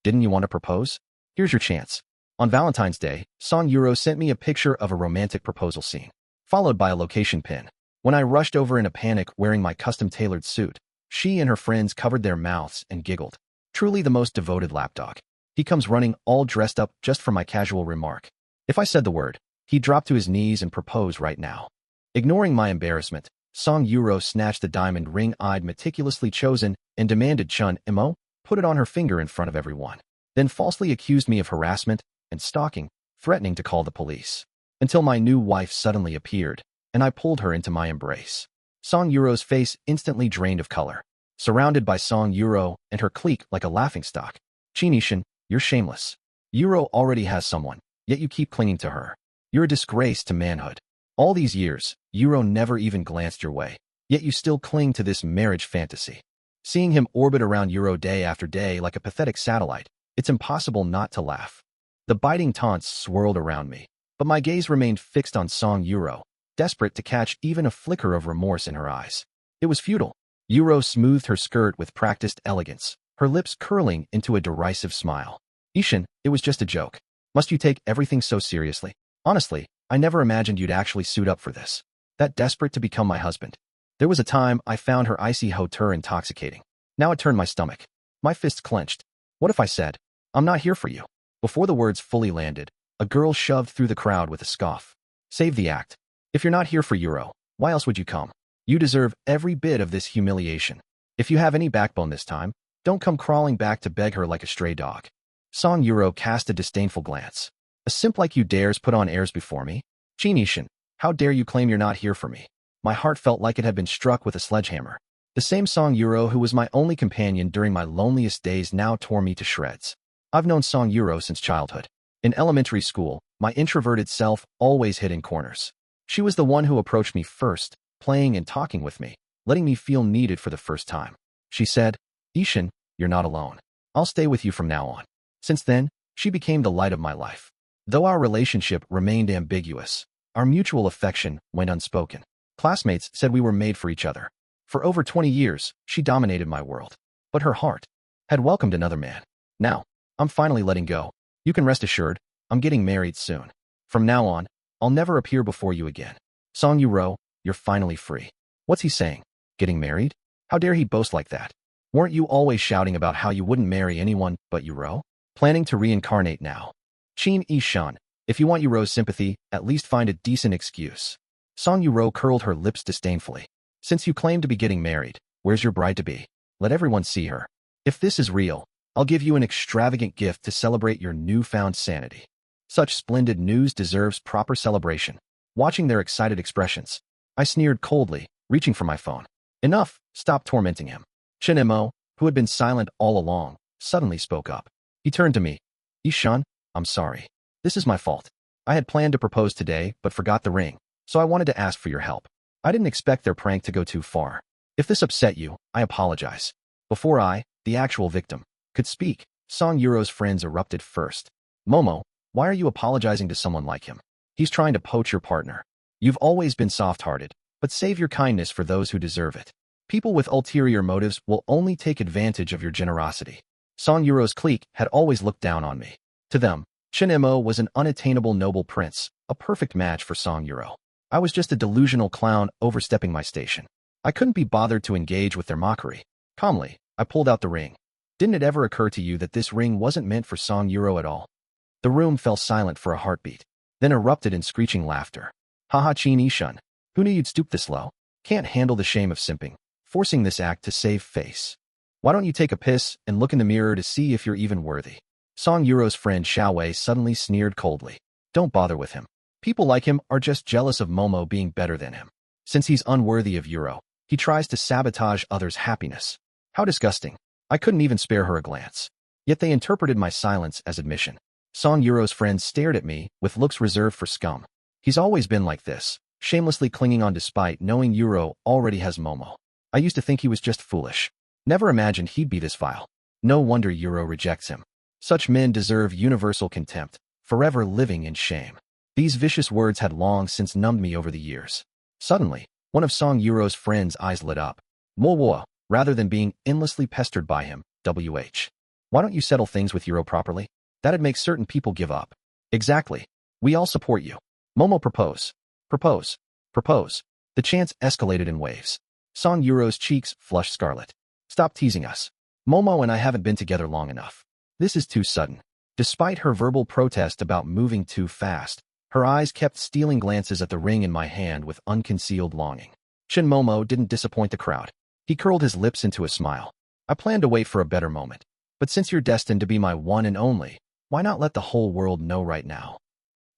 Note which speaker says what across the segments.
Speaker 1: Didn't you want to propose? Here's your chance. On Valentine's Day, Song Yuro sent me a picture of a romantic proposal scene, followed by a location pin. When I rushed over in a panic wearing my custom-tailored suit, she and her friends covered their mouths and giggled. Truly the most devoted lapdog. He comes running all dressed up just for my casual remark. If I said the word, he'd drop to his knees and propose right now. Ignoring my embarrassment, Song Yuro snatched the diamond ring I'd meticulously chosen and demanded Chun Imo put it on her finger in front of everyone. Then falsely accused me of harassment and stalking, threatening to call the police. Until my new wife suddenly appeared, and I pulled her into my embrace. Song Yuro's face instantly drained of color. Surrounded by Song Yuro and her clique like a laughingstock. Chinishin, you're shameless. Yuro already has someone, yet you keep clinging to her. You're a disgrace to manhood. All these years, Yuro never even glanced your way, yet you still cling to this marriage fantasy. Seeing him orbit around Yuro day after day like a pathetic satellite, it's impossible not to laugh. The biting taunts swirled around me, but my gaze remained fixed on Song Yuro, desperate to catch even a flicker of remorse in her eyes. It was futile. Yuro smoothed her skirt with practiced elegance, her lips curling into a derisive smile. Ishin, it was just a joke. Must you take everything so seriously? Honestly, I never imagined you'd actually suit up for this. That desperate to become my husband. There was a time I found her icy hauteur intoxicating. Now it turned my stomach. My fists clenched. What if I said, I'm not here for you? Before the words fully landed, a girl shoved through the crowd with a scoff. Save the act. If you're not here for Yuro, why else would you come? You deserve every bit of this humiliation. If you have any backbone this time, don't come crawling back to beg her like a stray dog. Song Yuro cast a disdainful glance. A simp like you dares put on airs before me? Chinishin, how dare you claim you're not here for me? My heart felt like it had been struck with a sledgehammer. The same Song Yuro who was my only companion during my loneliest days now tore me to shreds. I've known Song Yuro since childhood. In elementary school, my introverted self always hid in corners. She was the one who approached me first, playing and talking with me, letting me feel needed for the first time. She said, Ishin, you're not alone. I'll stay with you from now on. Since then, she became the light of my life. Though our relationship remained ambiguous, our mutual affection went unspoken. Classmates said we were made for each other. For over 20 years, she dominated my world. But her heart had welcomed another man. Now, I'm finally letting go. You can rest assured, I'm getting married soon. From now on, I'll never appear before you again. Song Yuro, you're finally free. What's he saying? Getting married? How dare he boast like that? Weren't you always shouting about how you wouldn't marry anyone but Yuro? Planning to reincarnate now. Chin Ishan, if you want Yuro's sympathy, at least find a decent excuse. Song Yuro curled her lips disdainfully. Since you claim to be getting married, where's your bride-to-be? Let everyone see her. If this is real, I'll give you an extravagant gift to celebrate your newfound sanity. Such splendid news deserves proper celebration. Watching their excited expressions, I sneered coldly, reaching for my phone. Enough, stop tormenting him. Chinemo, who had been silent all along, suddenly spoke up. He turned to me. Ishan, I'm sorry. This is my fault. I had planned to propose today, but forgot the ring, so I wanted to ask for your help. I didn't expect their prank to go too far. If this upset you, I apologize. Before I, the actual victim, could speak, Song Yuro's friends erupted first. Momo, why are you apologizing to someone like him? He's trying to poach your partner. You've always been soft-hearted, but save your kindness for those who deserve it. People with ulterior motives will only take advantage of your generosity. Song Yuro's clique had always looked down on me. To them, Chinemo was an unattainable noble prince, a perfect match for Song Yuro. I was just a delusional clown overstepping my station. I couldn't be bothered to engage with their mockery. Calmly, I pulled out the ring. Didn't it ever occur to you that this ring wasn't meant for Song Yuro at all? The room fell silent for a heartbeat, then erupted in screeching laughter. Haha Chin Ishan, who knew you'd stoop this low? Can't handle the shame of simping, forcing this act to save face. Why don't you take a piss and look in the mirror to see if you're even worthy? Song Yuro's friend Xiaowei suddenly sneered coldly. Don't bother with him. People like him are just jealous of Momo being better than him. Since he's unworthy of Yuro, he tries to sabotage others' happiness. How disgusting. I couldn't even spare her a glance. Yet they interpreted my silence as admission. Song Yuro's friends stared at me with looks reserved for scum. He's always been like this, shamelessly clinging on despite knowing Yuro already has Momo. I used to think he was just foolish. Never imagined he'd be this vile. No wonder Yuro rejects him. Such men deserve universal contempt, forever living in shame. These vicious words had long since numbed me over the years. Suddenly, one of Song Yuro's friends' eyes lit up. Mowo, rather than being endlessly pestered by him, WH. Why don't you settle things with Euro properly? That'd make certain people give up. Exactly. We all support you. Momo propose. Propose. Propose. The chants escalated in waves. Song Euro's cheeks flushed scarlet. Stop teasing us. Momo and I haven't been together long enough. This is too sudden. Despite her verbal protest about moving too fast, her eyes kept stealing glances at the ring in my hand with unconcealed longing. Shin Momo didn't disappoint the crowd. He curled his lips into a smile. I planned to wait for a better moment. But since you're destined to be my one and only, why not let the whole world know right now?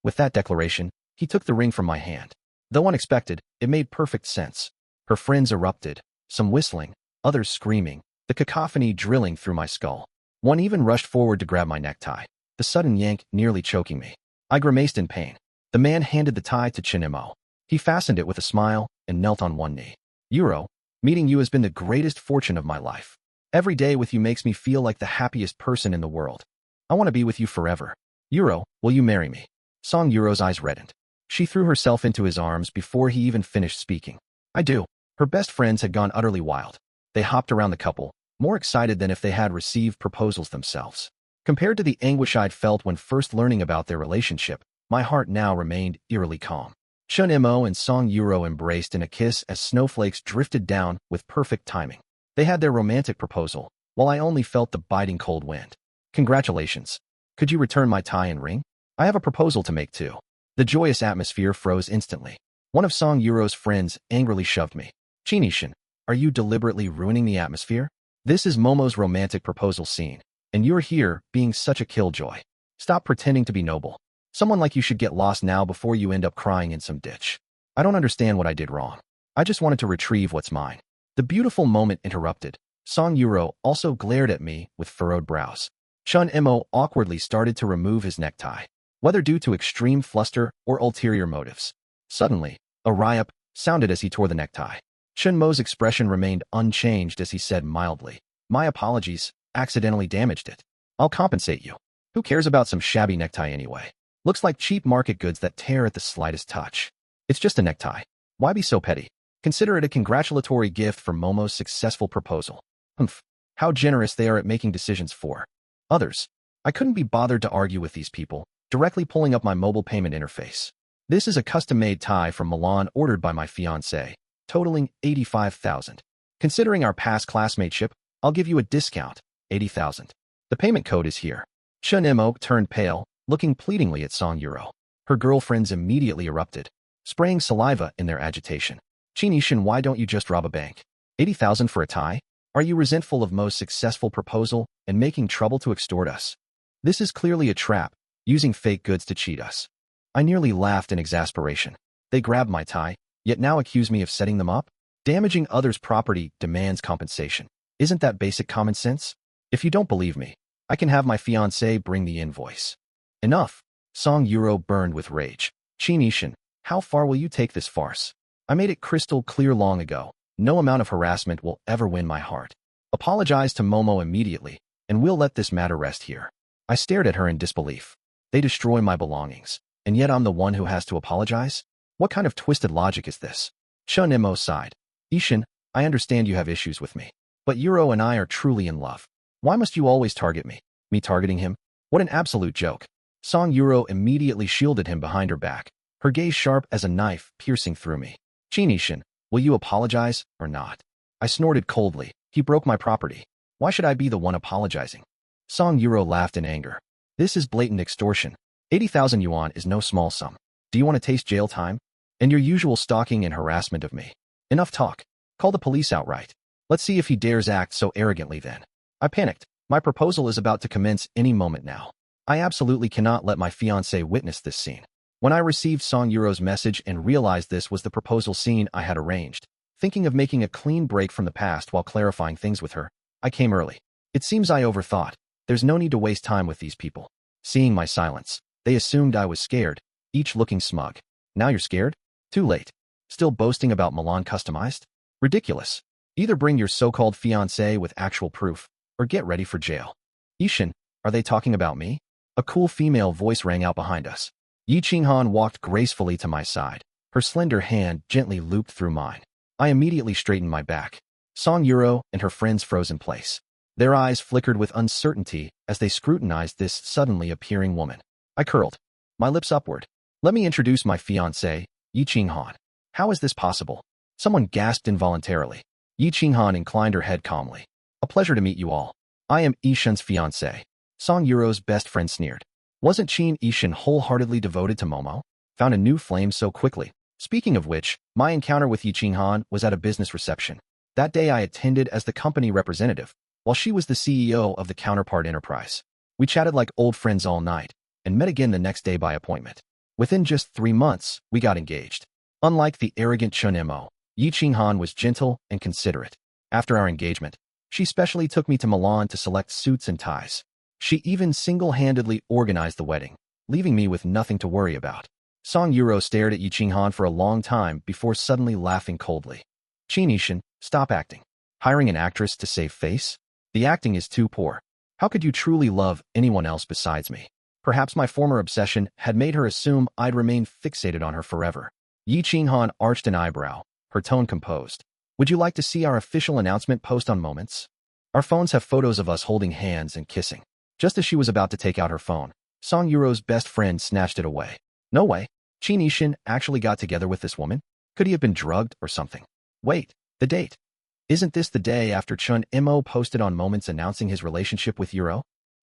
Speaker 1: With that declaration, he took the ring from my hand. Though unexpected, it made perfect sense. Her friends erupted, some whistling, others screaming, the cacophony drilling through my skull. One even rushed forward to grab my necktie, the sudden yank nearly choking me. I grimaced in pain. The man handed the tie to Chinemo. He fastened it with a smile and knelt on one knee. Euro, meeting you has been the greatest fortune of my life. Every day with you makes me feel like the happiest person in the world. I want to be with you forever. Euro, will you marry me? Song Euro's eyes reddened. She threw herself into his arms before he even finished speaking. I do. Her best friends had gone utterly wild. They hopped around the couple, more excited than if they had received proposals themselves. Compared to the anguish I'd felt when first learning about their relationship, my heart now remained eerily calm. Chun Mo and Song Euro embraced in a kiss as snowflakes drifted down with perfect timing. They had their romantic proposal, while I only felt the biting cold wind. Congratulations. Could you return my tie and ring? I have a proposal to make too. The joyous atmosphere froze instantly. One of Song Euro's friends angrily shoved me. Chinishin, are you deliberately ruining the atmosphere? This is Momo's romantic proposal scene, and you're here being such a killjoy. Stop pretending to be noble. Someone like you should get lost now before you end up crying in some ditch. I don't understand what I did wrong. I just wanted to retrieve what's mine. The beautiful moment interrupted. Song Euro also glared at me with furrowed brows. Chun Mo awkwardly started to remove his necktie, whether due to extreme fluster or ulterior motives. Suddenly, a riot sounded as he tore the necktie. Chun Mo's expression remained unchanged as he said mildly, "My apologies, accidentally damaged it. I'll compensate you. Who cares about some shabby necktie anyway? Looks like cheap market goods that tear at the slightest touch. It's just a necktie. Why be so petty? Consider it a congratulatory gift for Momo's successful proposal." Humph, how generous they are at making decisions for others. I couldn't be bothered to argue with these people, directly pulling up my mobile payment interface. This is a custom-made tie from Milan ordered by my fiancé, totaling 85,000. Considering our past classmateship, I'll give you a discount, 80,000. The payment code is here. Chun Mo turned pale, looking pleadingly at Song Euro. Her girlfriends immediately erupted, spraying saliva in their agitation. Chinishin, why don't you just rob a bank? 80,000 for a tie? Are you resentful of Mo's successful proposal and making trouble to extort us? This is clearly a trap, using fake goods to cheat us. I nearly laughed in exasperation. They grabbed my tie, yet now accuse me of setting them up? Damaging others' property demands compensation. Isn't that basic common sense? If you don't believe me, I can have my fiancé bring the invoice. Enough. Song Euro burned with rage. Chinishin, how far will you take this farce? I made it crystal clear long ago. No amount of harassment will ever win my heart. Apologize to Momo immediately, and we'll let this matter rest here. I stared at her in disbelief. They destroy my belongings, and yet I'm the one who has to apologize? What kind of twisted logic is this? Chun Mo sighed. Ishin, I understand you have issues with me, but Euro and I are truly in love. Why must you always target me? Me targeting him? What an absolute joke. Song Euro immediately shielded him behind her back, her gaze sharp as a knife piercing through me. Chinishin, will you apologize or not? I snorted coldly. He broke my property. Why should I be the one apologizing? Song Euro laughed in anger. This is blatant extortion. 80,000 yuan is no small sum. Do you want to taste jail time? And your usual stalking and harassment of me. Enough talk. Call the police outright. Let's see if he dares act so arrogantly then. I panicked. My proposal is about to commence any moment now. I absolutely cannot let my fiancé witness this scene. When I received Song Euro's message and realized this was the proposal scene I had arranged, thinking of making a clean break from the past while clarifying things with her, I came early. It seems I overthought. There's no need to waste time with these people. Seeing my silence, they assumed I was scared, each looking smug. Now you're scared? Too late. Still boasting about Milan customized? Ridiculous. Either bring your so-called fiancé with actual proof, or get ready for jail. Ishin, are they talking about me? A cool female voice rang out behind us. Yi Qinghan walked gracefully to my side, her slender hand gently looped through mine. I immediately straightened my back. Song Euro and her friends froze in place. Their eyes flickered with uncertainty as they scrutinized this suddenly appearing woman. I curled my lips upward. Let me introduce my fiancé, Yi Qinghan. How is this possible? Someone gasped involuntarily. Yi Qinghan inclined her head calmly. A pleasure to meet you all. I am Ishan's fiancé. Song Yuro's best friend sneered. Wasn't Qin Ishan wholeheartedly devoted to Momo? Found a new flame so quickly. Speaking of which, my encounter with Yi Qinghan was at a business reception. That day I attended as the company representative, while she was the CEO of the counterpart enterprise. We chatted like old friends all night, and met again the next day by appointment. Within just 3 months, we got engaged. Unlike the arrogant Chun Mo, Yi Qinghan was gentle and considerate. After our engagement, she specially took me to Milan to select suits and ties. She even single-handedly organized the wedding, leaving me with nothing to worry about. Song Yuro stared at Yi Qinghan for a long time before suddenly laughing coldly. Qin Ishan, stop acting. Hiring an actress to save face? The acting is too poor. How could you truly love anyone else besides me? Perhaps my former obsession had made her assume I'd remain fixated on her forever. Yi Qinghan arched an eyebrow, her tone composed. Would you like to see our official announcement post on Moments? Our phones have photos of us holding hands and kissing. Just as she was about to take out her phone, Song Yuro's best friend snatched it away. No way. Qin Ishan actually got together with this woman? Could he have been drugged or something? Wait, the date. Isn't this the day after Chun Mo posted on Moments announcing his relationship with Yuro?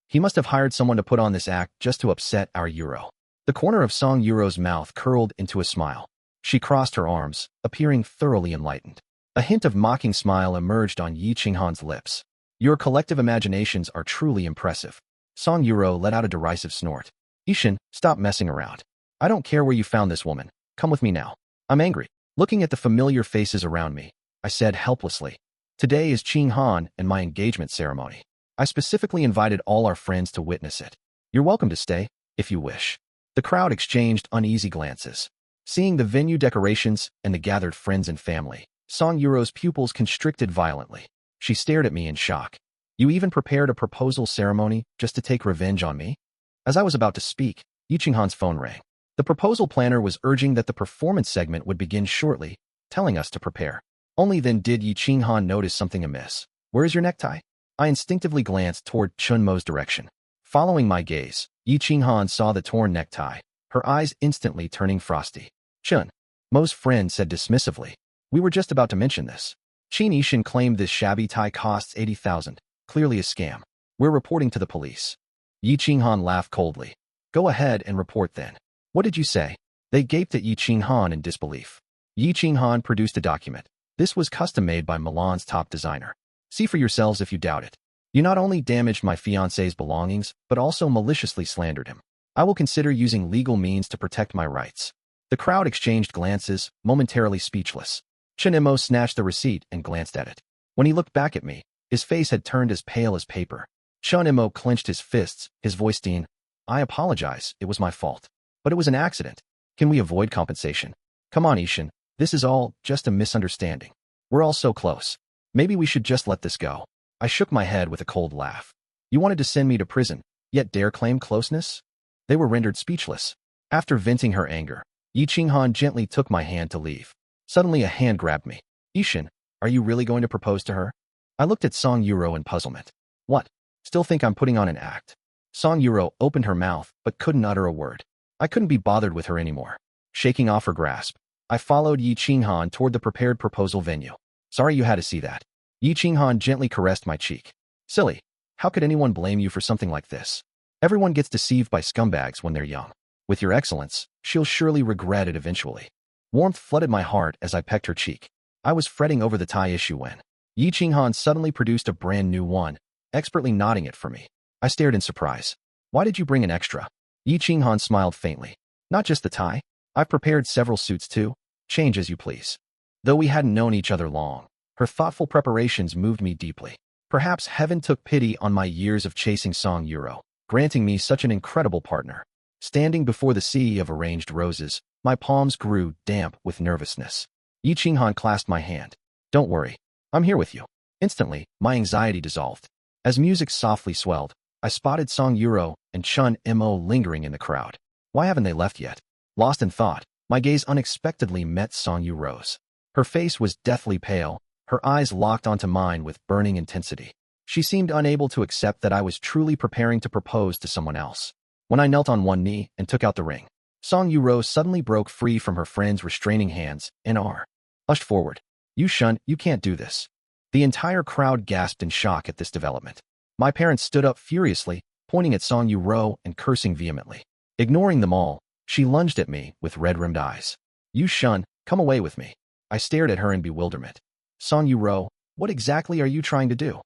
Speaker 1: He must have hired someone to put on this act just to upset our Yuro. The corner of Song Yuro's mouth curled into a smile. She crossed her arms, appearing thoroughly enlightened. A hint of mocking smile emerged on Yi Qinghan's lips. Your collective imaginations are truly impressive. Song Yuro let out a derisive snort. Ishan, stop messing around. I don't care where you found this woman. Come with me now. I'm angry. Looking at the familiar faces around me, I said helplessly. Today is Qinghan and my engagement ceremony. I specifically invited all our friends to witness it. You're welcome to stay, if you wish. The crowd exchanged uneasy glances. Seeing the venue decorations and the gathered friends and family, Song Yuro's pupils constricted violently. She stared at me in shock. You even prepared a proposal ceremony just to take revenge on me? As I was about to speak, Yi Qinghan's phone rang. The proposal planner was urging that the performance segment would begin shortly, telling us to prepare. Only then did Yi Qinghan notice something amiss. Where is your necktie? I instinctively glanced toward Chun Mo's direction. Following my gaze, Yi Qinghan saw the torn necktie, her eyes instantly turning frosty. Chun Mo's friend said dismissively. We were just about to mention this. Qin Ishan claimed this shabby tie costs 80,000, clearly a scam. We're reporting to the police. Yi Qinghan laughed coldly. Go ahead and report then. What did you say? They gaped at Yi Qinghan in disbelief. Yi Qinghan produced a document. This was custom-made by Milan's top designer. See for yourselves if you doubt it. You not only damaged my fiancé's belongings, but also maliciously slandered him. I will consider using legal means to protect my rights. The crowd exchanged glances, momentarily speechless. Chun Mo snatched the receipt and glanced at it. When he looked back at me, his face had turned as pale as paper. Chun Mo clenched his fists, his voice dean. I apologize, it was my fault. But it was an accident. Can we avoid compensation? Come on, Ishan. This is all just a misunderstanding. We're all so close. Maybe we should just let this go. I shook my head with a cold laugh. You wanted to send me to prison, yet dare claim closeness? They were rendered speechless. After venting her anger, Yi Qinghan gently took my hand to leave. Suddenly a hand grabbed me. Ishan, are you really going to propose to her? I looked at Song Yuro in puzzlement. What? Still think I'm putting on an act? Song Yuro opened her mouth but couldn't utter a word. I couldn't be bothered with her anymore. Shaking off her grasp, I followed Yi Qinghan toward the prepared proposal venue. Sorry you had to see that. Yi Qinghan gently caressed my cheek. Silly. How could anyone blame you for something like this? Everyone gets deceived by scumbags when they're young. With your excellence, she'll surely regret it eventually. Warmth flooded my heart as I pecked her cheek. I was fretting over the tie issue when Yi Qinghan suddenly produced a brand new one, expertly knotting it for me. I stared in surprise. Why did you bring an extra? Yi Qinghan smiled faintly. Not just the tie. I've prepared several suits too. Change as you please. Though we hadn't known each other long, her thoughtful preparations moved me deeply. Perhaps heaven took pity on my years of chasing Song Yuro, granting me such an incredible partner. Standing before the sea of arranged roses, my palms grew damp with nervousness. Yi Qinghan clasped my hand. Don't worry. I'm here with you. Instantly, my anxiety dissolved. As music softly swelled, I spotted Song Yuro and Chun Mo lingering in the crowd. Why haven't they left yet? Lost in thought, my gaze unexpectedly met Song Yuro's. Her face was deathly pale, her eyes locked onto mine with burning intensity. She seemed unable to accept that I was truly preparing to propose to someone else. When I knelt on one knee and took out the ring, Song Yuro suddenly broke free from her friend's restraining hands and pushed forward. "You shun, you can't do this." The entire crowd gasped in shock at this development. My parents stood up furiously, pointing at Song Yuro and cursing vehemently. Ignoring them all, she lunged at me with red-rimmed eyes. "You shun, come away with me." I stared at her in bewilderment. "Song Yuro, what exactly are you trying to do?"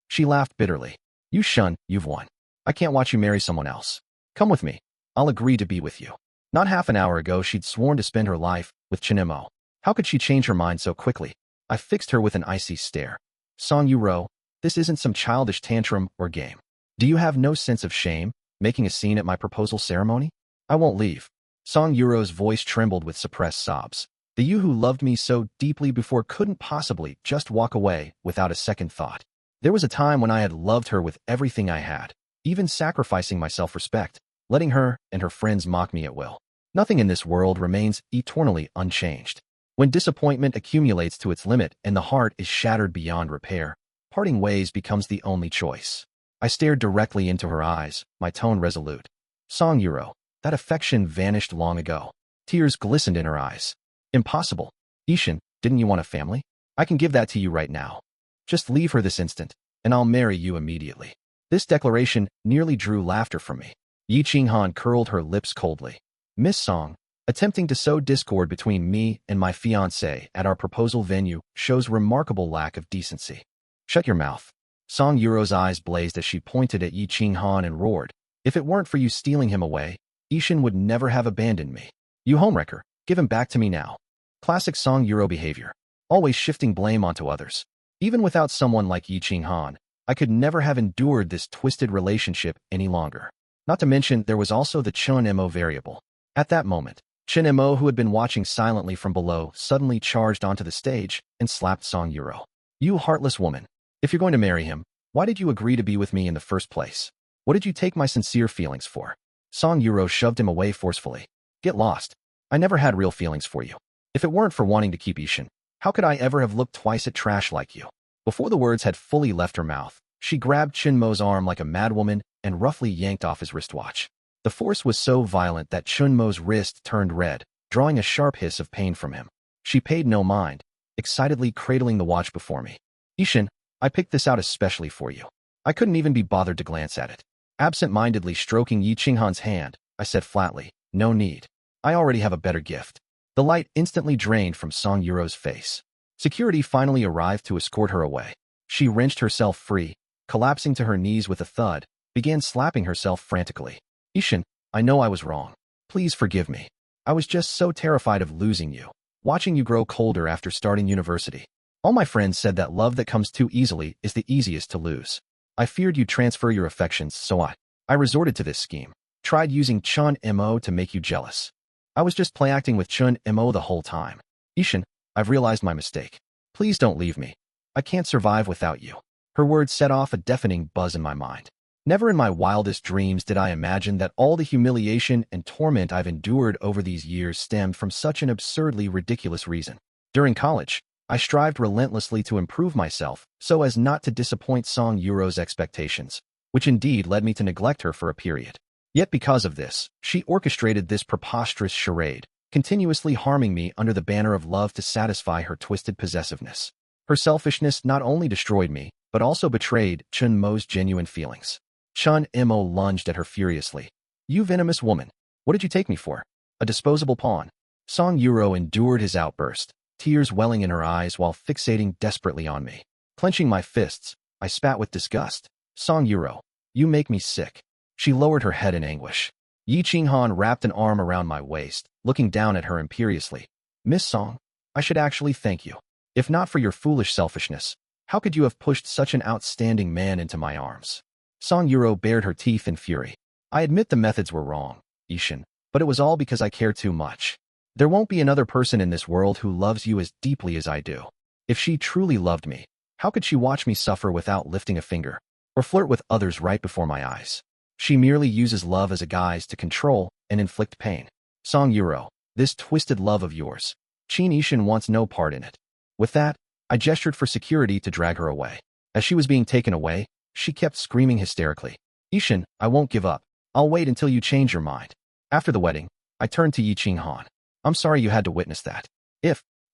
Speaker 1: She laughed bitterly. "You shun, you've won. I can't watch you marry someone else. Come with me. I'll agree to be with you." Not half an hour ago she'd sworn to spend her life with Chinemo. How could she change her mind so quickly? I fixed her with an icy stare. "Song Yuro, this isn't some childish tantrum or game. Do you have no sense of shame, making a scene at my proposal ceremony?" "I won't leave." Song Yuro's voice trembled with suppressed sobs. "The you who loved me so deeply before couldn't possibly just walk away without a second thought. There was a time when I had loved her with everything I had, even sacrificing my self-respect, letting her and her friends mock me at will. Nothing in this world remains eternally unchanged. When disappointment accumulates to its limit and the heart is shattered beyond repair, parting ways becomes the only choice." I stared directly into her eyes, my tone resolute. "Song Yuro, that affection vanished long ago." Tears glistened in her eyes. "Impossible. Ishin, didn't you want a family? I can give that to you right now. Just leave her this instant, and I'll marry you immediately." This declaration nearly drew laughter from me. Yi Qinghan curled her lips coldly. "Miss Song, attempting to sow discord between me and my fiancé at our proposal venue shows remarkable lack of decency." "Shut your mouth." Song Yuro's eyes blazed as she pointed at Yi Qinghan and roared. "If it weren't for you stealing him away, Ishin would never have abandoned me. You homewrecker, give him back to me now." Classic Song Yuro behavior, always shifting blame onto others. Even without someone like Yi Qinghan, I could never have endured this twisted relationship any longer. Not to mention, there was also the Chun Mo variable. At that moment, Chin Mo, who had been watching silently from below, suddenly charged onto the stage and slapped Song Yuro. "You heartless woman. If you're going to marry him, why did you agree to be with me in the first place? What did you take my sincere feelings for?" Song Yuro shoved him away forcefully. "Get lost. I never had real feelings for you. If it weren't for wanting to keep Ishin, how could I ever have looked twice at trash like you?" Before the words had fully left her mouth, she grabbed Chin Mo's arm like a madwoman and roughly yanked off his wristwatch. The force was so violent that Chun Mo's wrist turned red, drawing a sharp hiss of pain from him. She paid no mind, excitedly cradling the watch before me. "Ishin, I picked this out especially for you." I couldn't even be bothered to glance at it. Absent-mindedly stroking Yi Qinghan's hand, I said flatly, "No need. I already have a better gift." The light instantly drained from Song Yuro's face. Security finally arrived to escort her away. She wrenched herself free, collapsing to her knees with a thud, began slapping herself frantically. "Ishin, I know I was wrong. Please forgive me. I was just so terrified of losing you, watching you grow colder after starting university. All my friends said that love that comes too easily is the easiest to lose. I feared you'd transfer your affections, so I resorted to this scheme. Tried using Chun Mo to make you jealous. I was just play-acting with Chun Mo the whole time. Ishin, I've realized my mistake. Please don't leave me. I can't survive without you." Her words set off a deafening buzz in my mind. Never in my wildest dreams did I imagine that all the humiliation and torment I've endured over these years stemmed from such an absurdly ridiculous reason. During college, I strived relentlessly to improve myself so as not to disappoint Song Yuro's expectations, which indeed led me to neglect her for a period. Yet because of this, she orchestrated this preposterous charade, continuously harming me under the banner of love to satisfy her twisted possessiveness. Her selfishness not only destroyed me, but also betrayed Chun Mo's genuine feelings. Chun Mo lunged at her furiously. "You venomous woman. What did you take me for? A disposable pawn?" Song Yuro endured his outburst, tears welling in her eyes while fixating desperately on me. Clenching my fists, I spat with disgust. "Song Yuro, you make me sick." She lowered her head in anguish. Yi Qinghan wrapped an arm around my waist, looking down at her imperiously. "Miss Song, I should actually thank you. If not for your foolish selfishness, how could you have pushed such an outstanding man into my arms?" Song Yuro bared her teeth in fury. "I admit the methods were wrong, Ishin, but it was all because I care too much. There won't be another person in this world who loves you as deeply as I do. If she truly loved me, how could she watch me suffer without lifting a finger, or flirt with others right before my eyes? She merely uses love as a guise to control and inflict pain. Song Yuro, this twisted love of yours, Qin Ishin wants no part in it." With that, I gestured for security to drag her away. As she was being taken away, she kept screaming hysterically, "Yishin, I won't give up. I'll wait until you change your mind." After the wedding, I turned to Yi Qinghan. "I'm sorry you had to witness that."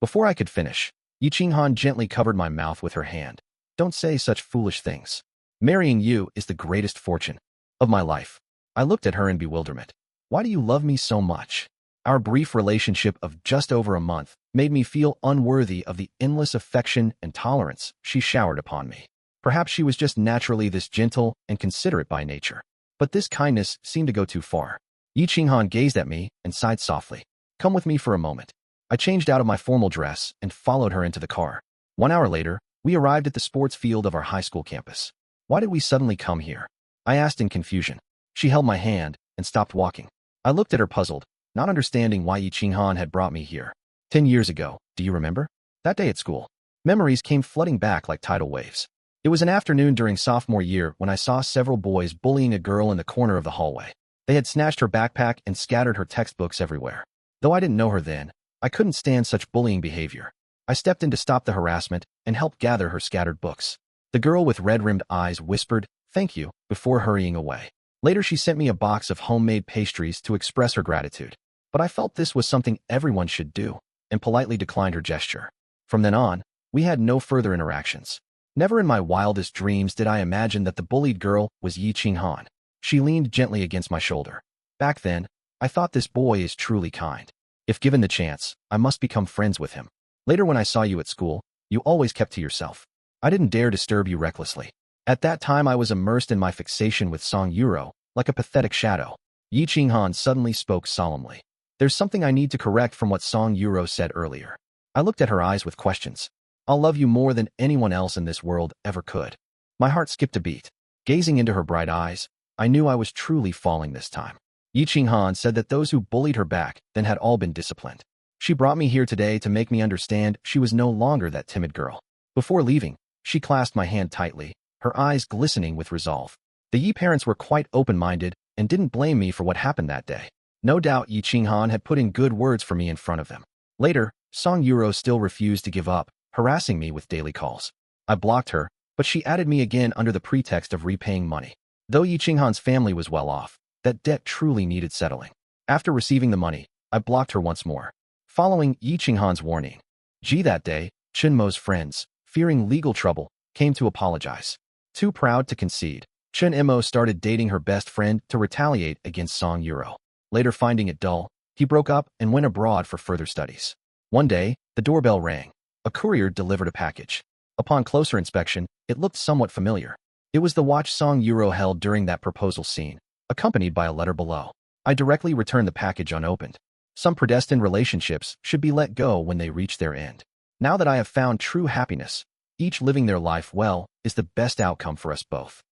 Speaker 1: Before I could finish, Yi Qinghan gently covered my mouth with her hand. "Don't say such foolish things. Marrying you is the greatest fortune of my life." I looked at her in bewilderment. "Why do you love me so much?" Our brief relationship of just over a month made me feel unworthy of the endless affection and tolerance she showered upon me. Perhaps she was just naturally this gentle and considerate by nature. But this kindness seemed to go too far. Yi Qinghan gazed at me and sighed softly. "Come with me for a moment." I changed out of my formal dress and followed her into the car. 1 hour later, we arrived at the sports field of our high school campus. "Why did we suddenly come here?" I asked in confusion. She held my hand and stopped walking. I looked at her puzzled, not understanding why Yi Qinghan had brought me here. 10 years ago, do you remember? That day at school. Memories came flooding back like tidal waves. It was an afternoon during sophomore year when I saw several boys bullying a girl in the corner of the hallway. They had snatched her backpack and scattered her textbooks everywhere. Though I didn't know her then, I couldn't stand such bullying behavior. I stepped in to stop the harassment and helped gather her scattered books. The girl with red-rimmed eyes whispered, "Thank you," before hurrying away. Later she sent me a box of homemade pastries to express her gratitude. But I felt this was something everyone should do, and politely declined her gesture. From then on, we had no further interactions. Never in my wildest dreams did I imagine that the bullied girl was Yi Qinghan. She leaned gently against my shoulder. "Back then, I thought this boy is truly kind. If given the chance, I must become friends with him. Later when I saw you at school, you always kept to yourself. I didn't dare disturb you recklessly. At that time I was immersed in my fixation with Song Yuro, like a pathetic shadow." Yi Qinghan suddenly spoke solemnly. "There's something I need to correct from what Song Yuro said earlier." I looked at her eyes with questions. "I'll love you more than anyone else in this world ever could." My heart skipped a beat. Gazing into her bright eyes, I knew I was truly falling this time. Yi Qinghan said that those who bullied her back then had all been disciplined. She brought me here today to make me understand she was no longer that timid girl. Before leaving, she clasped my hand tightly, her eyes glistening with resolve. The Yi parents were quite open-minded and didn't blame me for what happened that day. No doubt Yi Qinghan had put in good words for me in front of them. Later, Song Yuro still refused to give up, harassing me with daily calls. I blocked her, but she added me again under the pretext of repaying money. Though Yi Qinghan's family was well off, that debt truly needed settling. After receiving the money, I blocked her once more. Following Yi Qinghan's warning, that day, Chen Mo's friends, fearing legal trouble, came to apologize. Too proud to concede, Chen Mo started dating her best friend to retaliate against Song Yuro. Later finding it dull, he broke up and went abroad for further studies. One day, the doorbell rang. A courier delivered a package. Upon closer inspection, it looked somewhat familiar. It was the watch Song Yuro held during that proposal scene, accompanied by a letter below. I directly returned the package unopened. Some predestined relationships should be let go when they reach their end. Now that I have found true happiness, each living their life well is the best outcome for us both.